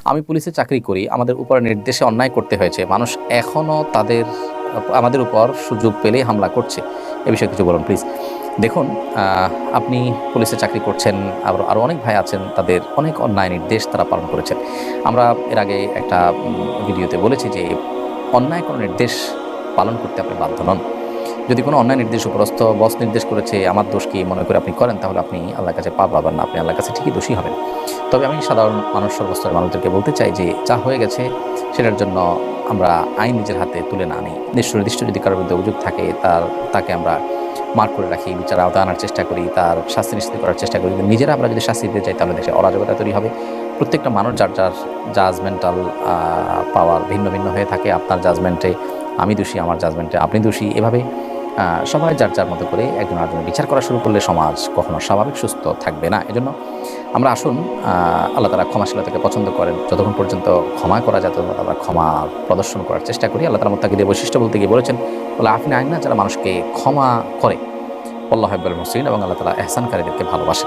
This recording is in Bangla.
আমি পুলিশে চাকরি করি, আমাদের উপর নির্দেশে অন্যায় করতে হয়েছে, মানুষ এখনও আমাদের উপর সুযোগ পেলেই হামলা করছে, এ বিষয়ে কিছু বলুন প্লিজ। দেখুন, আপনি পুলিশে চাকরি করছেন, আরও অনেক ভাই আছেন, তাদের অনেক অন্যায় নির্দেশ তারা পালন করেছেন। আমরা এর আগে একটা ভিডিওতে বলেছি যে অন্যায় কোনো নির্দেশ পালন করতে আপনি বাধ্য নন। যদি কোনো অন্যায় নির্দেশ উপরস্থ বস নির্দেশ করেছে, আমার দোষ কি মনে করে আপনি করেন, তাহলে আপনি আল্লাহর কাছে পাপ পাবেন না, আপনি আল্লাহর কাছে ঠিকই দোষী হবেন। তবে আমি সাধারণ মানুষ, সর্বস্তরের মানুষদেরকে বলতে চাই যে যা হয়ে গেছে সেটার জন্য আমরা আইন নিজের হাতে তুলে না নিই। নির্দিষ্ট যদি কারোর বিরুদ্ধে অভিযোগ থাকে, তাকে আমরা মার্ক করে রাখি, বিচার আওতায় আনার চেষ্টা করি, তার শাস্তি নিশ্চিত করার চেষ্টা করি। কিন্তু নিজেরা আমরা যদি শাস্তি দিতে চাই, তাহলে দেশে অরাজকতা তৈরি হবে। প্রত্যেকটা মানুষ যার জাজমেন্টাল পাওয়ার ভিন্ন ভিন্ন হয়ে থাকে। আপনার জাজমেন্টে আমি দোষী, আমার জাজমেন্টে আপনি দোষী, এভাবে সবাই যার মতো করে একজন আরেকজনের বিচার করা শুরু করলে সমাজ কখনো স্বাভাবিক সুস্থ থাকবে না। এজন্য আমরা আসুন, আল্লাহ তাআলা ক্ষমাশীলতাকে পছন্দ করেন। যতক্ষণ পর্যন্ত ক্ষমা করা যায় ততক্ষণ আমরা ক্ষমা প্রদর্শন করার চেষ্টা করি। আল্লাহ তাআলা মুত্তাকিদের বৈশিষ্ট্য বলতে গিয়ে বলেছেন, বলে আফিনা আইন না, যারা মানুষকে ক্ষমা করে, আল্লাহু হিব্বুল মুহসিনিন, এবং আল্লাহ তাআলা ইহসানকারীদেরকে ভালোবাসেন।